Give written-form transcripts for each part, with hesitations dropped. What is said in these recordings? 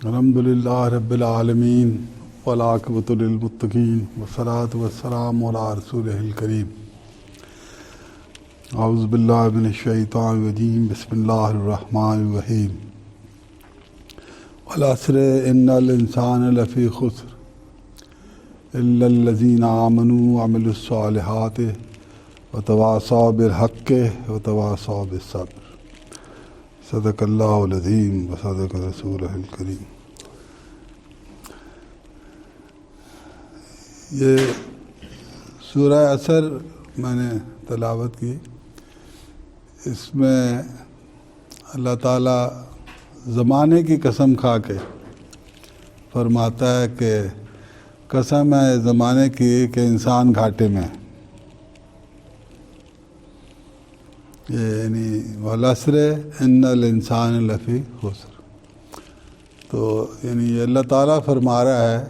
الحمدللہ رب العالمین والعاقبۃ للمتقین والصلاۃ والسلام علی رسولہ الکریم۔ اعوذ باللہ من الشیطان الرجیم، بسم اللہ الرحمن الرحیم۔ والعصر ان الانسان لفی خسر الا الذین آمنوا وعملوا الصالحات وتواصوا بالحق وتواصوا بالصبر۔ صدق اللہ العظیم وصدق رسولہ الکریم۔ یہ سورہ عصر میں نے تلاوت کی۔ اس میں اللہ تعالیٰ زمانے کی قسم کھا کے فرماتا ہے کہ قسم ہے زمانے کی کہ انسان گھاٹے میں ہے۔ یعنی والعصر ان الانسان لفی خسر، تو یعنی یہ اللہ تعالیٰ فرما رہا ہے،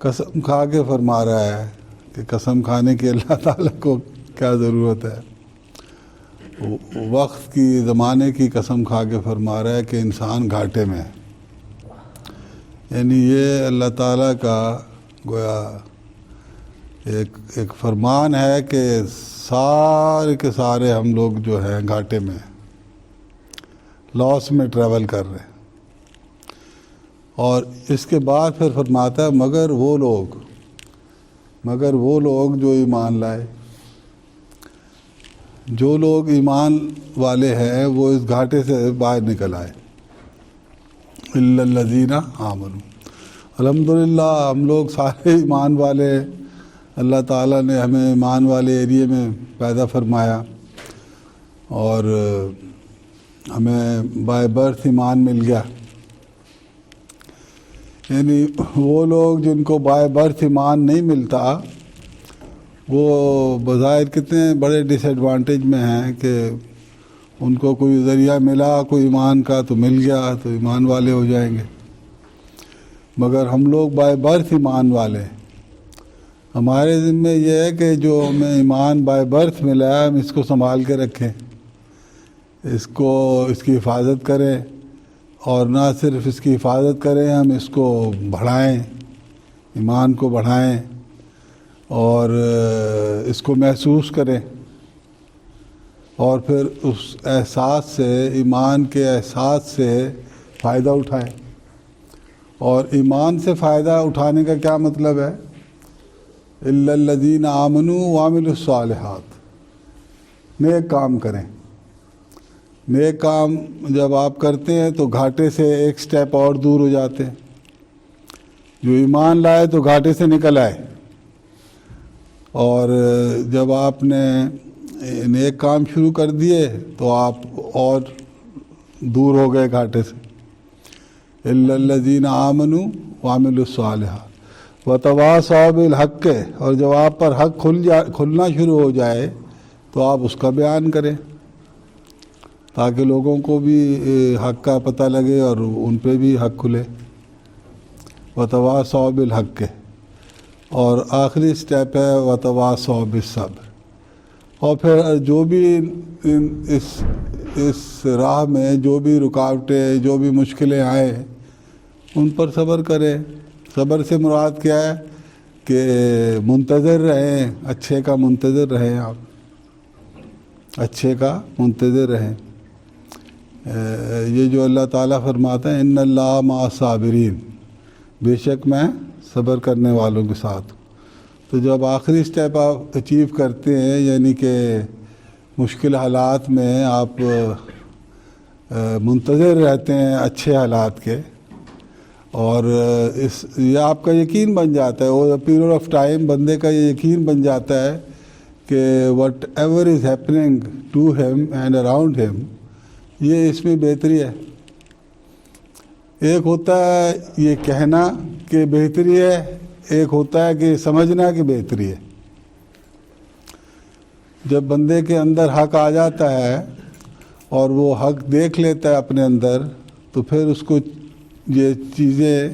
قسم کھا کے فرما رہا ہے کہ قسم کھانے کی اللہ تعالیٰ کو کیا ضرورت ہے، وقت کی زمانے کی قسم کھا کے فرما رہا ہے کہ انسان گھاٹے میں ہے۔ یعنی یہ اللہ تعالیٰ کا گویا ایک فرمان ہے کہ سارے کے سارے ہم لوگ جو ہیں گھاٹے میں لاس میں ٹریول کر رہے ہیں۔ اور اس کے بعد پھر فرماتا ہے مگر وہ لوگ جو ایمان لائے، جو لوگ ایمان والے ہیں وہ اس گھاٹے سے باہر نکل آئے۔ الا الذین آمنوا، الحمدللہ ہم لوگ سارے ایمان والے، اللہ تعالیٰ نے ہمیں ایمان والے ایریے میں پیدا فرمایا اور ہمیں بائی برتھ ایمان مل گیا۔ یعنی وہ لوگ جن کو بائی برتھ ایمان نہیں ملتا وہ بظاہر کتنے بڑے ڈس ایڈوانٹیج میں ہیں کہ ان کو کوئی ذریعہ ملا کوئی ایمان کا تو مل گیا تو ایمان والے ہو جائیں گے، مگر ہم لوگ بائی برتھ ایمان والے ہیں۔ ہمارے ذمہ یہ ہے کہ جو ہمیں ایمان بائی برتھ ملا ہے ہم اس کو سنبھال کے رکھیں، اس کی حفاظت کریں، اور نہ صرف اس کی حفاظت کریں، ہم اس کو بڑھائیں، ایمان کو بڑھائیں اور اس کو محسوس کریں، اور پھر اس احساس سے، ایمان کے احساس سے فائدہ اٹھائیں۔ اور ایمان سے فائدہ اٹھانے کا کیا مطلب ہے؟ الا الذین آمنوا وعملوا الصالحات، نیک کام کریں۔ نیک کام جب آپ کرتے ہیں تو گھاٹے سے ایک سٹیپ اور دور ہو جاتے ہیں۔ جو ایمان لائے تو گھاٹے سے نکل آئے، اور جب آپ نے نیک کام شروع کر دیے تو آپ اور دور ہو گئے گھاٹے سے۔ الا الذین آمنوا وعملوا الصالحات وتواصوا بالحق، اور جب آپ پر حق کھلنا شروع ہو جائے تو آپ اس کا بیان کریں تاکہ لوگوں کو بھی حق کا پتہ لگے اور ان پہ بھی حق کھلے۔ وتواصوا بالحق، اور آخری سٹیپ ہے وتواصوا بالصبر۔ اور پھر جو بھی اس راہ میں جو بھی رکاوٹیں، جو بھی مشکلیں آئیں ان پر صبر کریں۔ صبر سے مراد کیا ہے کہ منتظر رہیں، اچھے کا منتظر رہیں، آپ اچھے کا منتظر رہیں۔ یہ جو اللہ تعالیٰ فرماتا ہے ان اللہ مع الصابرین، بے شک میں صبر کرنے والوں کے ساتھ ہوں۔ تو جب آخری سٹیپ آپ اچیو کرتے ہیں، یعنی کہ مشکل حالات میں آپ منتظر رہتے ہیں اچھے حالات کے، اور یہ آپ کا یقین بن جاتا ہے، اوور پیریڈ آف ٹائم بندے کا یہ یقین بن جاتا ہے کہ whatever is happening to him and around him, یہ اس میں بہتری ہے۔ ایک ہوتا ہے یہ کہنا کہ بہتری ہے، ایک ہوتا ہے کہ سمجھنا کہ بہتری ہے۔ جب بندے کے اندر حق آ جاتا ہے اور وہ حق دیکھ لیتا ہے اپنے اندر، تو پھر اس کو یہ چیزیں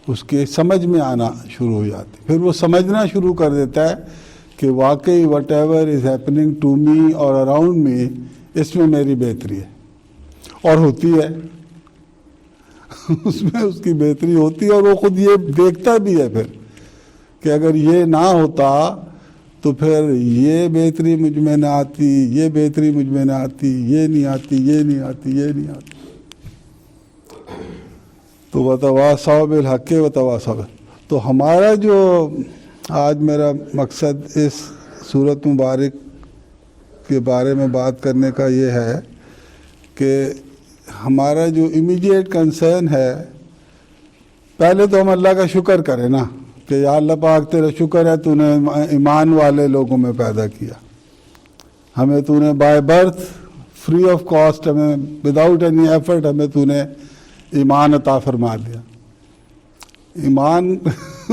اس کے سمجھ میں آنا شروع ہو جاتی، پھر وہ سمجھنا شروع کر دیتا ہے کہ واقعی whatever is happening to me اور اراؤنڈ می، اس میں میری بہتری ہے، اور ہوتی ہے۔ اس میں اس کی بہتری ہوتی ہے، اور وہ خود یہ دیکھتا بھی ہے پھر کہ اگر یہ نہ ہوتا تو پھر یہ بہتری مجھ میں نہ آتی، یہ بہتری مجھ میں نہ آتی، یہ نہیں آتی، یہ نہیں آتی، یہ نہیں آتی۔ تو وتواصوا بالحق وتواصوا۔ تو ہمارا جو آج میرا مقصد اس سورت مبارک کے بارے میں بات کرنے کا یہ ہے کہ ہمارا جو امیڈیٹ کنسرن ہے، پہلے تو ہم اللہ کا شکر کریں نا کہ یا اللہ پاک تیرا شکر ہے تو نے ایمان والے لوگوں میں پیدا کیا، ہمیں تو نے by birth free of cost, ہمیں وداؤٹ اینی ایفرٹ ہمیں تو نے ایمان عطا فرما دیا۔ ایمان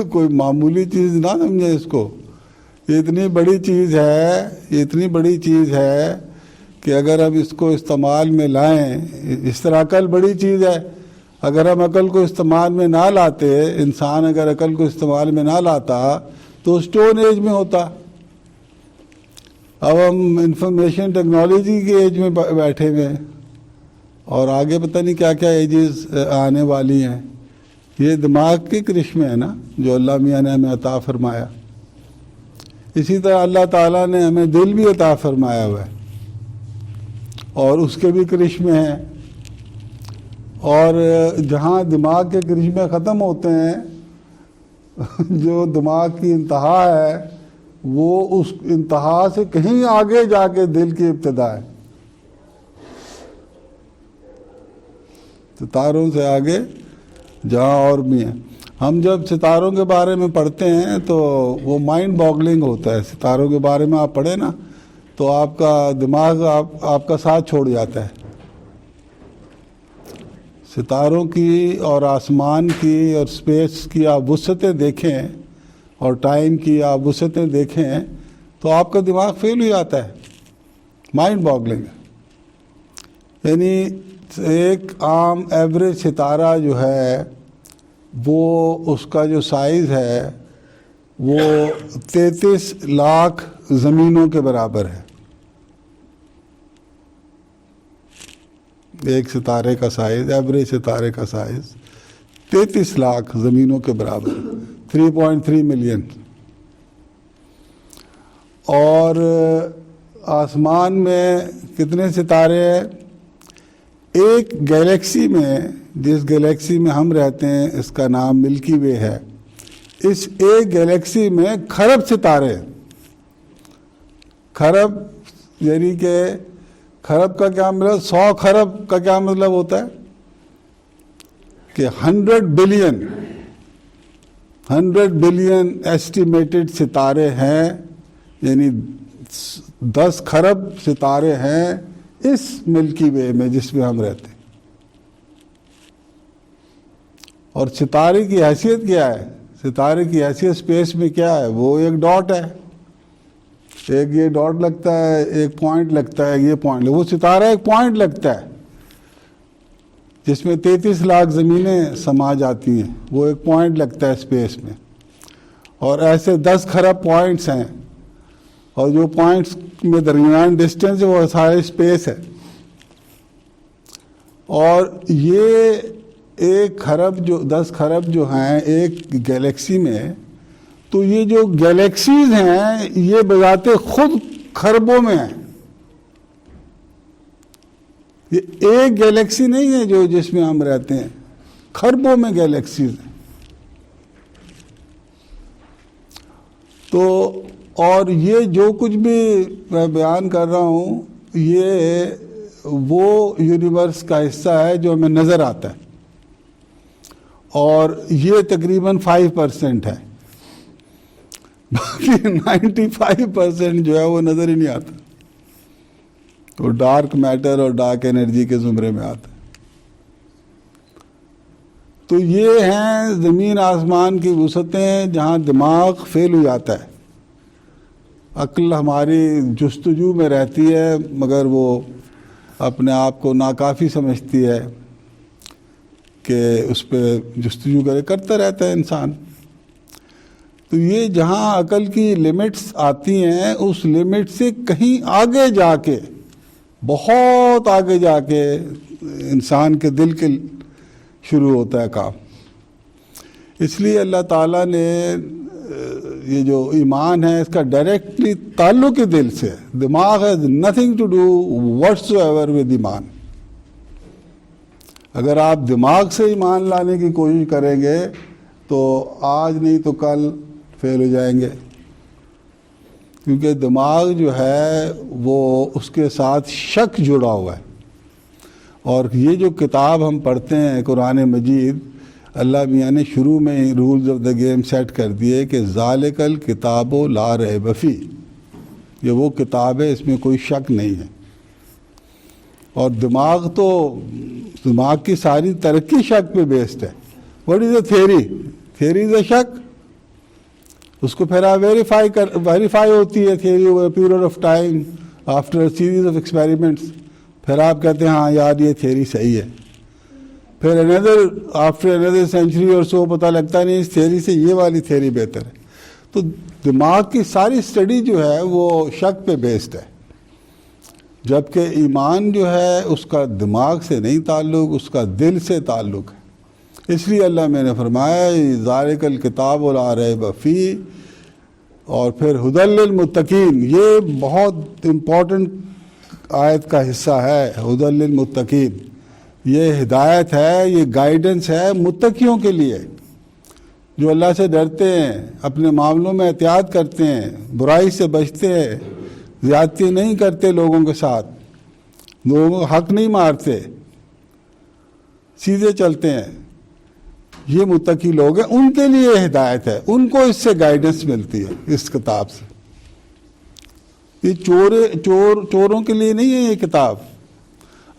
کوئی معمولی چیز نہ سمجھے اس کو، یہ اتنی بڑی چیز ہے، یہ اتنی بڑی چیز ہے کہ اگر ہم اس کو استعمال میں لائیں، اس طرح عقل بڑی چیز ہے، اگر ہم عقل کو استعمال میں نہ لاتے، انسان اگر عقل کو استعمال میں نہ لاتا تو اسٹون ایج میں ہوتا۔ اب ہم انفارمیشن ٹیکنالوجی کے ایج میں بیٹھے ہوئے ہیں، اور آگے پتہ نہیں کیا کیا ایجز آنے والی ہیں۔ یہ دماغ کے کرشمے ہیں نا جو اللہ میاں نے ہمیں عطا فرمایا۔ اسی طرح اللہ تعالیٰ نے ہمیں دل بھی عطا فرمایا ہوا ہے، اور اس کے بھی کرشمے ہیں، اور جہاں دماغ کے کرشمے ختم ہوتے ہیں، جو دماغ کی انتہا ہے، وہ اس انتہا سے کہیں آگے جا کے دل کی ابتدا ہے، ستاروں سے آگے جہاں اور بھی ہیں۔ ہم جب ستاروں کے بارے میں پڑھتے ہیں تو وہ مائنڈ باگلنگ ہوتا ہے۔ ستاروں کے بارے میں آپ پڑھیں نا تو آپ کا دماغ آپ کا ساتھ چھوڑ جاتا ہے۔ ستاروں کی اور آسمان کی اور اسپیس کی آپ وسعتیں دیکھیں اور ٹائم کی آپ وسعتیں دیکھیں تو آپ کا دماغ فیل ہو جاتا ہے، مائنڈ باگلنگ ہے۔ یعنی ایک عام ایوریج ستارہ جو ہے وہ اس کا جو سائز ہے وہ 33 لاکھ زمینوں کے برابر ہے۔ ایک ستارے کا سائز، ایوریج ستارے کا سائز 33 لاکھ زمینوں کے برابر، 3.3 ملین۔ اور آسمان میں کتنے ستارے ہیں؟ ایک گیلیکسی میں، جس گیلیکسی میں ہم رہتے ہیں اس کا نام ملکی وے ہے، اس ایک گیلیکسی میں کھرب ستارے ہیں۔ کھرب یعنی کہ کھرب کا کیا مطلب؟ 100 کھرب کا کیا مطلب ہوتا ہے کہ 100 بلین ایسٹیمیٹڈ ستارے ہیں، یعنی 10 کھرب ستارے ہیں اس ملکی وے میں جس میں ہم رہتے ہیں۔ اور ستارے کی حیثیت کیا ہے؟ ستارے کی حیثیت اسپیس میں کیا ہے؟ وہ ایک ڈاٹ ہے، ایک یہ ڈاٹ لگتا ہے، ایک پوائنٹ لگتا ہے، یہ پوائنٹ، وہ ستارہ ایک پوائنٹ لگتا ہے جس میں 33 لاکھ زمینیں سما جاتی ہیں، وہ ایک پوائنٹ لگتا ہے اسپیس میں۔ اور ایسے 10 کھرب پوائنٹس ہیں، اور جو پوائنٹس میں درمیان ڈسٹینس ہے وہ سارے اسپیس ہے۔ اور یہ ایک کھرب جو 10 کھرب جو ہیں ایک گیلیکسی میں، تو یہ جو گیلیکسیز ہیں یہ بذات خود کھربوں میں ہیں۔ یہ ایک گیلیکسی نہیں ہے جو جس میں ہم رہتے ہیں، کھربوں میں گیلیکسیز ہیں۔ تو اور یہ جو کچھ بھی میں بیان کر رہا ہوں یہ وہ یونیورس کا حصہ ہے جو ہمیں نظر آتا ہے، اور یہ تقریباً 5% ہے، باقی 95% جو ہے وہ نظر ہی نہیں آتا، وہ ڈارک میٹر اور ڈارک انرجی کے زمرے میں آتا ہے۔ تو یہ ہیں زمین آسمان کی وسعتیں جہاں دماغ فیل ہو جاتا ہے، عقل ہماری جستجو میں رہتی ہے مگر وہ اپنے آپ کو ناکافی سمجھتی ہے کہ اس پہ جستجو کرتا رہتا ہے انسان۔ تو یہ جہاں عقل کی لمٹس آتی ہیں اس لمٹ سے کہیں آگے جا کے، بہت آگے جا کے انسان کے دل کے شروع ہوتا ہے کام. اس لیے اللہ تعالیٰ نے یہ جو ایمان ہے اس کا ڈائریکٹلی تعلق ہی دل سے. دماغ has nothing to do whatsoever with ایمان. اگر آپ دماغ سے ایمان لانے کی کوشش کریں گے تو آج نہیں تو کل فیل ہو جائیں گے، کیونکہ دماغ جو ہے وہ اس کے ساتھ شک جڑا ہوا ہے. اور یہ جو کتاب ہم پڑھتے ہیں قرآن مجید، اللہ میاں نے شروع میں ہی rules of the game set کر دیے کہ ذالک الکتاب لا ریب فیہ، یہ وہ کتاب ہے اس میں کوئی شک نہیں ہے. اور دماغ کی ساری ترقی شک پہ بیسڈ ہے. What is a theory? Theory is a شک. اس کو پھر آپ ویریفائی ہوتی ہے theory over period of time after series of experiments. پھر آپ کہتے ہیں ہاں یار یہ تھیوری صحیح ہے. پھر آفٹر another سینچری اور سو پتہ لگتا نہیں اس تھیوری سے یہ والی تھیوری بہتر ہے. تو دماغ کی ساری اسٹڈی جو ہے وہ شک پہ بیسڈ ہے، جبکہ ایمان جو ہے اس کا دماغ سے نہیں تعلق، اس کا دل سے تعلق ہے. اس لیے اللہ میں نے فرمایا ذالک الکتاب لا ریب فیہ، اور پھر ھدی للمتقین. یہ بہت امپورٹنٹ آیت کا حصہ ہے. ھدی للمتقین، یہ ہدایت ہے، یہ گائیڈنس ہے متقیوں کے لیے، جو اللہ سے ڈرتے ہیں، اپنے معاملوں میں احتیاط کرتے ہیں، برائی سے بچتے ہیں، زیادتی نہیں کرتے لوگوں کے ساتھ، لوگوں کو حق نہیں مارتے، سیدھے چلتے ہیں. یہ متقی لوگ ہیں، ان کے لیے ہدایت ہے، ان کو اس سے گائیڈنس ملتی ہے اس کتاب سے. یہ چوروں کے لیے نہیں ہے یہ کتاب.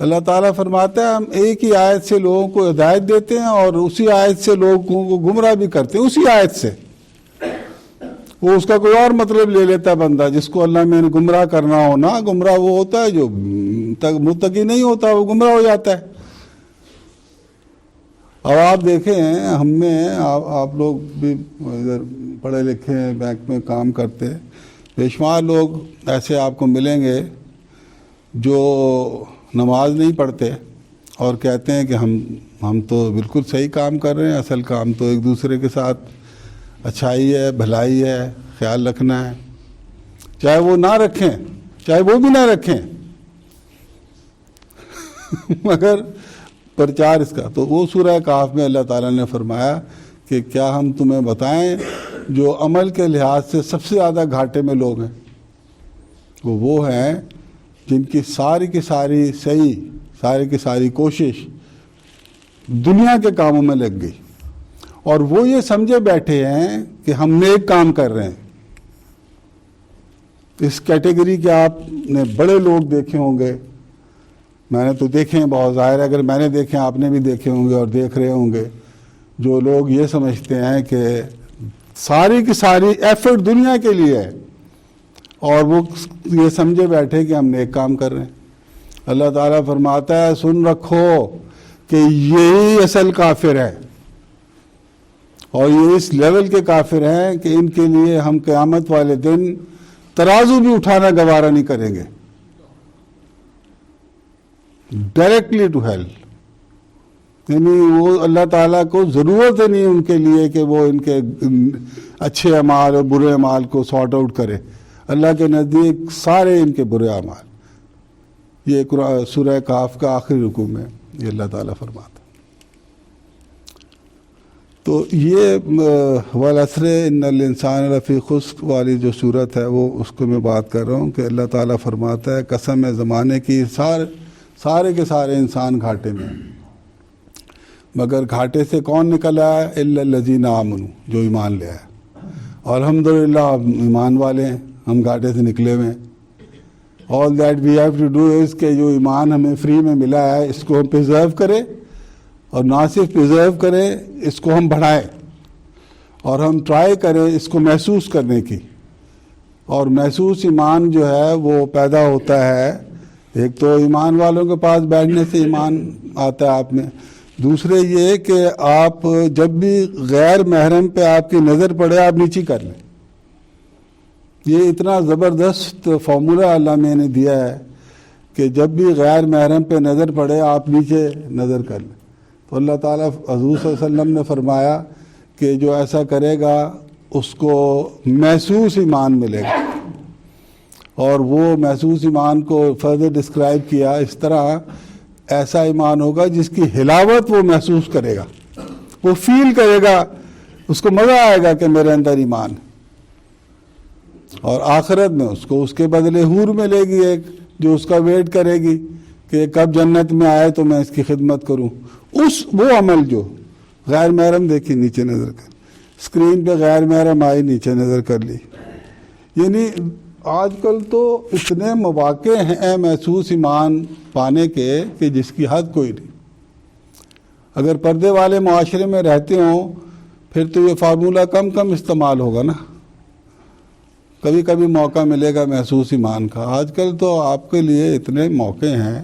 اللہ تعالیٰ فرماتا ہے ہم ایک ہی آیت سے لوگوں کو ہدایت دیتے ہیں اور اسی آیت سے لوگوں کو گمراہ بھی کرتے ہیں. اسی آیت سے وہ اس کا کوئی اور مطلب لے لیتا ہے بندہ. جس کو اللہ میں نے گمراہ کرنا ہو نا، گمراہ وہ ہوتا ہے جو متقی نہیں ہوتا، وہ گمراہ ہو جاتا ہے. اب آپ دیکھیں ہم میں آپ لوگ بھی ادھر پڑھے لکھے ہیں، بینک میں کام کرتے، بے شمار لوگ ایسے آپ کو ملیں گے جو نماز نہیں پڑھتے اور کہتے ہیں کہ ہم تو بالکل صحیح کام کر رہے ہیں. اصل کام تو ایک دوسرے کے ساتھ اچھائی ہے، بھلائی ہے، خیال رکھنا ہے. چاہے وہ نہ رکھیں، چاہے وہ بھی نہ رکھیں مگر پرچار اس کا. تو وہ سورہ کہف میں اللہ تعالیٰ نے فرمایا کہ کیا ہم تمہیں بتائیں جو عمل کے لحاظ سے سب سے زیادہ گھاٹے میں لوگ ہیں، وہ ہیں جن کی ساری کی ساری کوشش دنیا کے کاموں میں لگ گئی، اور وہ یہ سمجھے بیٹھے ہیں کہ ہم نیک کام کر رہے ہیں. اس کیٹیگری کے آپ نے بڑے لوگ دیکھے ہوں گے، میں نے تو دیکھے ہیں بہت. ظاہر ہے اگر میں نے دیکھے آپ نے بھی دیکھے ہوں گے اور دیکھ رہے ہوں گے. جو لوگ یہ سمجھتے ہیں کہ ساری کی ساری ایفرٹ دنیا کے لیے ہے اور وہ یہ سمجھے بیٹھے کہ ہم نیک کام کر رہے ہیں. اللہ تعالیٰ فرماتا ہے سن رکھو کہ یہی اصل کافر ہے، اور یہ اس لیول کے کافر ہیں کہ ان کے لیے ہم قیامت والے دن ترازو بھی اٹھانا گوارا نہیں کریں گے. Directly to hell. یعنی وہ اللہ تعالیٰ کو ضرورت ہی نہیں ان کے لیے کہ وہ ان کے اچھے اعمال اور برے اعمال کو سارٹ آؤٹ کرے. اللہ کے نزدیک سارے ان کے برے اعمال. یہ سورہ کہف کا آخری رکوع میں یہ اللہ تعالیٰ فرماتا. تو یہ والعصر ان الانسان لفی خسر والی جو صورت ہے وہ اس کو میں بات کر رہا ہوں کہ اللہ تعالیٰ فرماتا ہے قسم ہے زمانے کی سارے کے سارے انسان گھاٹے میں، مگر گھاٹے سے کون نکل آیا؟ الا الذین آمنوا، جو ایمان لے آیا. اور الحمدللہ ایمان والے ہیں، ہم گھاٹے سے نکلے ہوئے ہیں. All that we have to do is کہ جو ایمان ہمیں فری میں ملا ہے اس کو ہم پریزرو کریں، اور نہ صرف پریزرو کریں، اس کو ہم بڑھائیں اور ہم ٹرائی کریں اس کو محسوس کرنے کی. اور محسوس ایمان جو ہے وہ پیدا ہوتا ہے، ایک تو ایمان والوں کے پاس بیٹھنے سے ایمان آتا ہے آپ میں. دوسرے یہ کہ آپ جب بھی غیر محرم پہ آپ کی نظر پڑے آپ نیچی کر لیں. یہ اتنا زبردست فارمولہ اللہ میں نے دیا ہے کہ جب بھی غیر محرم پہ نظر پڑے آپ نیچے نظر کر لیں. تو اللہ تعالیٰ حضور صلی اللہ علیہ وسلم نے فرمایا کہ جو ایسا کرے گا اس کو محسوس ایمان ملے گا، اور وہ محسوس ایمان کو فردر ڈسکرائب کیا اس طرح، ایسا ایمان ہوگا جس کی حلاوت وہ محسوس کرے گا، وہ فیل کرے گا، اس کو مزہ آئے گا کہ میرے اندر ایمان ہے۔ اور آخرت میں اس کو اس کے بدلے حور ملے گی ایک، جو اس کا ویٹ کرے گی کہ کب جنت میں آئے تو میں اس کی خدمت کروں۔ وہ عمل جو غیر محرم، دیکھی نیچے نظر کر، اسکرین پہ غیر محرم آئی، نیچے نظر کر لی۔ یعنی آج کل تو اتنے مواقع ہیں محسوس ایمان پانے کے کہ جس کی حد کوئی نہیں۔ اگر پردے والے معاشرے میں رہتے ہوں پھر تو یہ فارمولہ کم استعمال ہوگا نا، کبھی کبھی موقع ملے گا محسوس ایمان کا۔ آج کل تو آپ کے لیے اتنے موقع ہیں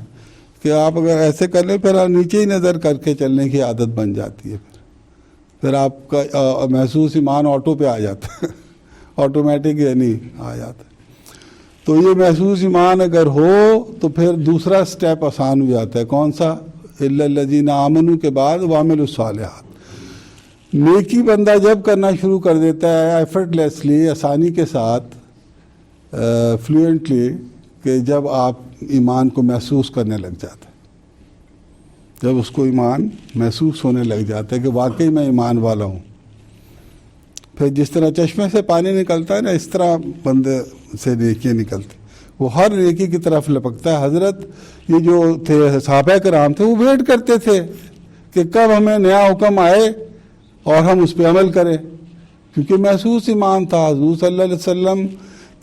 کہ آپ اگر ایسے کر لیں پھر آپ نیچے ہی نظر کر کے چلنے کی عادت بن جاتی ہے، پھر آپ کا محسوس ایمان آٹو پہ آ جاتا ہے، آٹومیٹک یعنی آ جاتا ہے۔ تو یہ محسوس ایمان اگر ہو تو پھر دوسرا سٹیپ آسان ہو جاتا ہے۔ کون سا؟ الا الذین آمنوا کے بعد وعملوا الصالحات۔ نیکی بندہ جب کرنا شروع کر دیتا ہے ایفرٹ لیسلی، آسانی کے ساتھ، فلوئنٹلی، کہ جب آپ ایمان کو محسوس کرنے لگ جاتے ہیں، جب اس کو ایمان محسوس ہونے لگ جاتا ہے کہ واقعی میں ایمان والا ہوں، پھر جس طرح چشمے سے پانی نکلتا ہے نا، اس طرح بندے سے نیکیاں نکلتی، وہ ہر نیکی کی طرف لپکتا ہے۔ حضرت یہ جو تھے صحابہ کرام تھے، وہ ویٹ کرتے تھے کہ کب ہمیں نیا حکم آئے اور ہم اس پہ عمل کریں، کیونکہ محسوس ایمان تھا۔ حضور صلی اللہ علیہ وسلم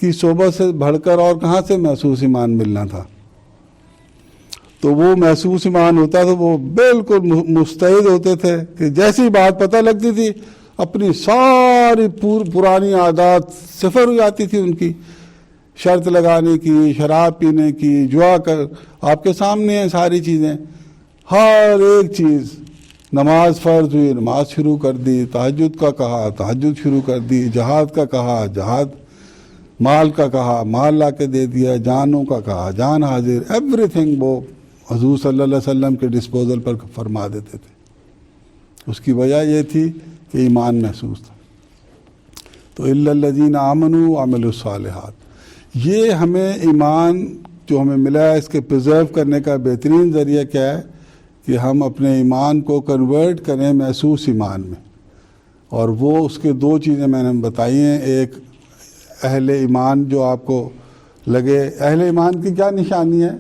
کی صحبت سے بڑھ کر اور کہاں سے محسوس ایمان ملنا تھا؟ تو وہ محسوس ایمان ہوتا تو وہ بالکل مستعد ہوتے تھے کہ جیسی بات پتہ لگتی تھی اپنی ساری پرانی عادات صفر ہو جاتی تھی ان کی، شرط لگانے کی، شراب پینے کی، جوا کر، آپ کے سامنے ہیں ساری چیزیں، ہر ایک چیز۔ نماز فرض ہوئی، نماز شروع کر دی، تہجد کا کہا، تہجد شروع کر دی، جہاد کا کہا، جہاد، مال کا کہا، مال لا کے دے دیا، جانوں کا کہا، جان حاضر، ایوری تھنگ وہ حضور صلی اللہ علیہ وسلم کے ڈسپوزل پر فرما دیتے تھے۔ اس کی وجہ یہ تھی کہ ایمان محسوس تھا۔ تو الا الذین آمنوا وعملوا الصالحات، یہ ہمیں ایمان جو ہمیں ملا ہے اس کے پرزرو کرنے کا بہترین ذریعہ کیا ہے کہ ہم اپنے ایمان کو کنورٹ کریں محسوس ایمان میں۔ اور وہ اس کے دو چیزیں میں نے بتائی ہیں، ایک اہل ایمان جو آپ کو لگے۔ اہل ایمان کی کیا نشانی ہے؟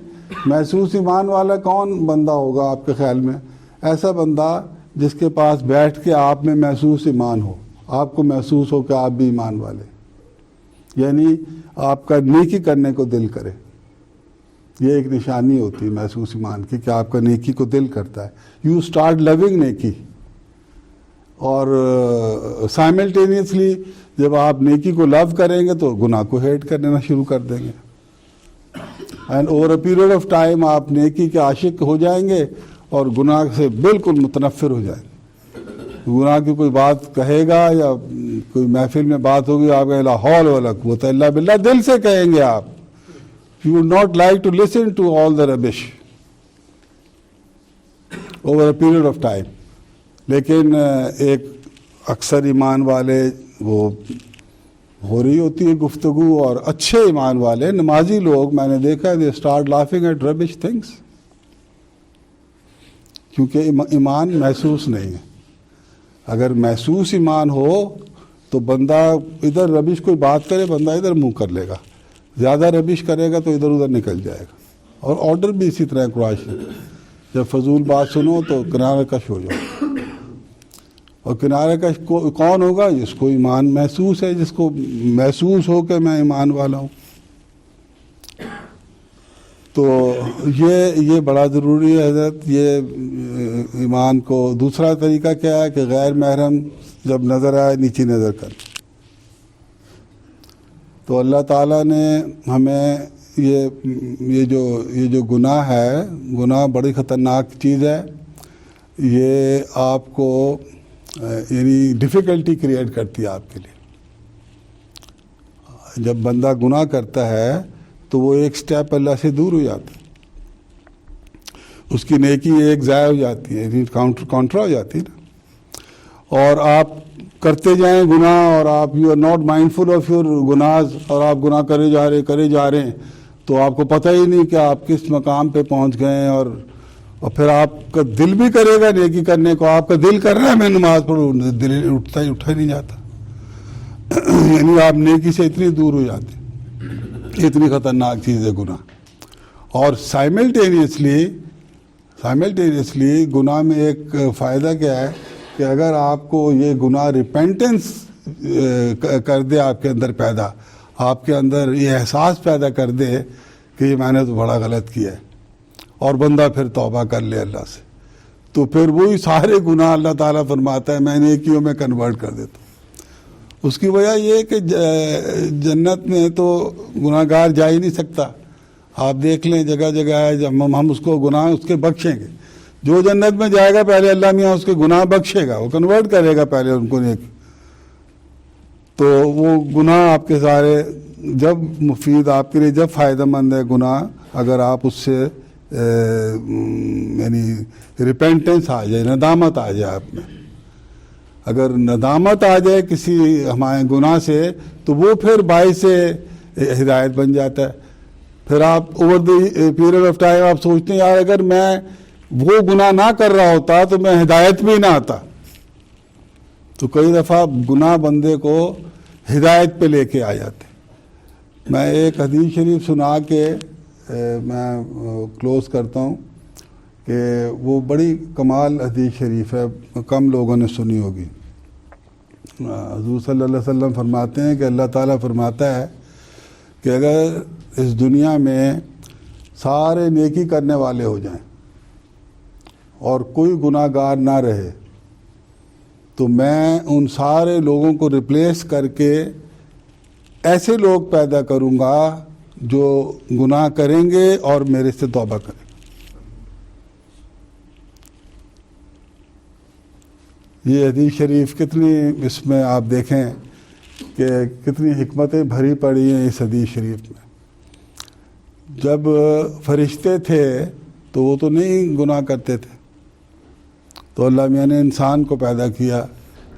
محسوس ایمان والا کون بندہ ہوگا آپ کے خیال میں؟ ایسا بندہ جس کے پاس بیٹھ کے آپ میں محسوس ایمان ہو، آپ کو محسوس ہو کہ آپ بھی ایمان والے، یعنی آپ کا نیکی کرنے کو دل کرے۔ یہ ایک نشانی ہوتی ہے محسوس ایمان کی کہ آپ کا نیکی کو دل کرتا ہے، یو اسٹارٹ لونگ نیکی۔ اور سائملٹینیسلی جب آپ نیکی کو لو کریں گے تو گناہ کو ہیٹ کرنا شروع کر دیں گے، and over a period of time آپ نیکی کے عاشق ہو جائیں گے اور گناہ سے بالکل متنفر ہو جائیں گے۔ گناہ کی کوئی بات کہے گا یا کوئی محفل میں بات ہوگی، آپ لا حول ولا قوت الا باللہ دل سے کہیں گے آپ، you would not like to listen to all the rubbish over a period of time۔ لیکن ایک اکثر ایمان والے وہ ہو رہی ہوتی ہے گفتگو، اور اچھے ایمان والے نمازی لوگ میں نے دیکھا they start laughing at rubbish things، کیونکہ ایمان محسوس نہیں ہے۔ اگر محسوس ایمان ہو تو بندہ ادھر ربش کوئی بات کرے، بندہ ادھر منہ کر لے گا، زیادہ ربش کرے گا تو ادھر ادھر نکل جائے گا۔ اور آرڈر بھی اسی طرح قرآن، جب فضول بات سنو تو کنارہ کش ہو جاؤ۔ اور کنارہ کش کون ہوگا؟ جس کو ایمان محسوس ہے، جس کو محسوس ہو کہ میں ایمان والا ہوں۔ تو یہ بڑا ضروری ہے حضرت، یہ ایمان کو۔ دوسرا طریقہ کیا ہے کہ غیر محرم جب نظر آئے نیچی نظر کر۔ تو اللہ تعالیٰ نے ہمیں یہ جو گناہ ہے، گناہ بڑی خطرناک چیز ہے، یہ آپ کو یعنی ڈیفیکلٹی کریٹ کرتی ہے آپ کے لیے۔ جب بندہ گناہ کرتا ہے تو وہ ایک سٹیپ اللہ سے دور ہو جاتا ہے۔ اس کی نیکی ایک ضائع ہو جاتی ہے، کاؤنٹر ہو جاتی ہے نا. اور آپ کرتے جائیں گناہ اور آپ you are not mindful of your گناز، اور آپ گناہ کرے جا رہے ہیں تو آپ کو پتہ ہی نہیں کہ آپ کس مقام پہ پہنچ گئے ہیں. اور پھر آپ کا دل بھی کرے گا نیکی کرنے کو، آپ کا دل کر رہا ہے میں نماز پڑھوں، دل اٹھا ہی نہیں جاتا. یعنی آپ نیکی سے اتنی دور ہو جاتے ہیں. اتنی خطرناک چیز ہے گناہ. اور سائملٹینیسلی گناہ میں ایک فائدہ کیا ہے کہ اگر آپ کو یہ گناہ ریپینٹنس کر دے آپ کے اندر پیدا، آپ کے اندر یہ احساس پیدا کر دے کہ یہ میں نے تو بڑا غلط کیا ہے، اور بندہ پھر توبہ کر لے اللہ سے، تو پھر وہی سارے گناہ اللہ تعالیٰ فرماتا ہے میں نیکیوں میں کنورٹ کر دیتا ہوں. اس کی وجہ یہ ہے کہ جنت میں تو گناہ گار جا ہی نہیں سکتا. آپ دیکھ لیں جگہ جگہ ہے جب ہم اس کو گناہ اس کے بخشیں گے. جو جنت میں جائے گا پہلے اللہ میاں اس کے گناہ بخشے گا، وہ کنورٹ کرے گا پہلے ان کو نیکی. تو وہ گناہ آپ کے سارے جب مفید آپ کے لیے جب فائدہ مند ہے گناہ، اگر آپ اس سے یعنی ریپینٹنس آ جائے، ندامت آ جائے آپ میں. اگر ندامت آ جائے کسی ہمارے گناہ سے تو وہ پھر باعث ہدایت بن جاتا ہے. پھر آپ over the period of time آپ سوچتے ہیں یار اگر میں وہ گناہ نہ کر رہا ہوتا تو میں ہدایت بھی نہ آتا. تو کئی دفعہ گناہ بندے کو ہدایت پہ لے کے آ جاتے. میں ایک حدیث شریف سنا کے میں کلوز کرتا ہوں کہ وہ بڑی کمال حدیث شریف ہے، کم لوگوں نے سنی ہوگی. حضور صلی اللہ علیہ وسلم فرماتے ہیں کہ اللہ تعالیٰ فرماتا ہے کہ اگر اس دنیا میں سارے نیکی کرنے والے ہو جائیں اور کوئی گناہ گار نہ رہے تو میں ان سارے لوگوں کو ریپلیس کر کے ایسے لوگ پیدا کروں گا جو گناہ کریں گے اور میرے سے توبہ کریں گے. یہ حدیث شریف کتنی اس میں آپ دیکھیں کہ کتنی حکمتیں بھری پڑی ہیں اس حدیث شریف میں. جب فرشتے تھے تو وہ تو نہیں گناہ کرتے تھے، تو اللہ میاں نے انسان کو پیدا کیا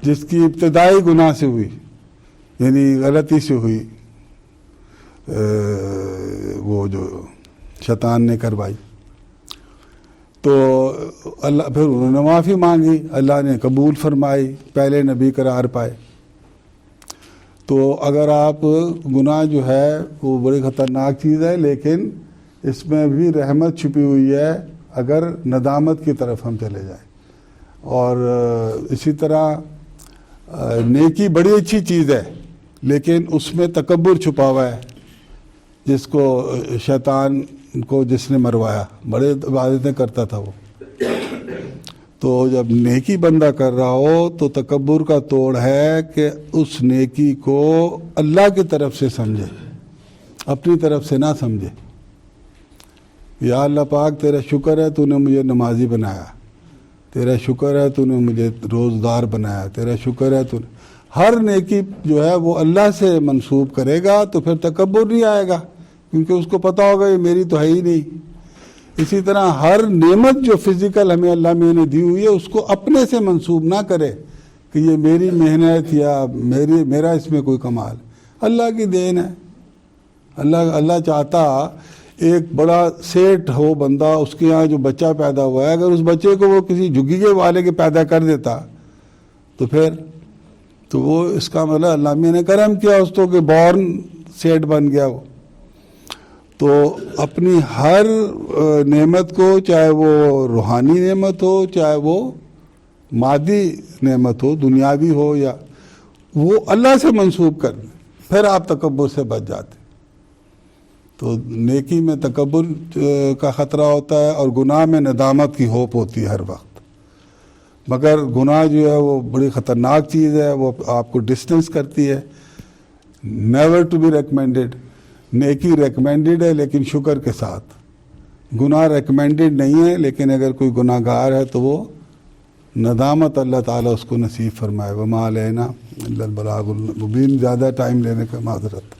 جس کی ابتدائی گناہ سے ہوئی، یعنی غلطی سے ہوئی، وہ جو شیطان نے کروائی. تو اللہ پھر انہوں نے معافی مانگی، اللہ نے قبول فرمائی، پہلے نبی قرار پائے. تو اگر آپ گناہ جو ہے وہ بڑی خطرناک چیز ہے، لیکن اس میں بھی رحمت چھپی ہوئی ہے اگر ندامت کی طرف ہم چلے جائیں. اور اسی طرح نیکی بڑی اچھی چیز ہے لیکن اس میں تکبر چھپا ہوا ہے، جس کو شیطان کو جس نے مروایا، بڑے عبادتیں کرتا تھا وہ. تو جب نیکی بندہ کر رہا ہو تو تکبر کا توڑ ہے کہ اس نیکی کو اللہ کی طرف سے سمجھے، اپنی طرف سے نہ سمجھے. یا اللہ پاک تیرا شکر ہے تو نے مجھے نمازی بنایا، تیرا شکر ہے تو نے مجھے روزدار بنایا، تیرا شکر ہے تو نے. ہر نیکی جو ہے وہ اللہ سے منسوب کرے گا تو پھر تکبر نہیں آئے گا، کیونکہ اس کو پتہ ہوگا یہ میری تو ہے ہی نہیں. اسی طرح ہر نعمت جو فزیکل ہمیں اللہ میں نے دی ہوئی ہے اس کو اپنے سے منسوب نہ کرے کہ یہ میری محنت یا میرا اس میں کوئی کمال. اللہ کی دین ہے. اللہ چاہتا ایک بڑا سیٹ ہو بندہ، اس کے یہاں جو بچہ پیدا ہوا ہے اگر اس بچے کو وہ کسی جھگیے والے کے پیدا کر دیتا تو پھر تو وہ اس کا مطلب اللہ میں نے کرم کیا اس کو کہ بورن سیٹ بن گیا وہ. تو اپنی ہر نعمت کو، چاہے وہ روحانی نعمت ہو چاہے وہ مادی نعمت ہو، دنیاوی ہو، یا وہ اللہ سے منسوب کر دیں، پھر آپ تکبر سے بچ جاتے. تو نیکی میں تکبر کا خطرہ ہوتا ہے اور گناہ میں ندامت کی ہوپ ہوتی ہے ہر وقت. مگر گناہ جو ہے وہ بڑی خطرناک چیز ہے، وہ آپ کو ڈسٹینس کرتی ہے. Never to be recommended. نیکی ریکمینڈیڈ ہے لیکن شکر کے ساتھ. گناہ ریکمینڈیڈ نہیں ہے، لیکن اگر کوئی گناہ گار ہے تو وہ ندامت اللہ تعالیٰ اس کو نصیب فرمائے. وما علینا الا البلاغ المبین. زیادہ ٹائم لینے کا معذرت.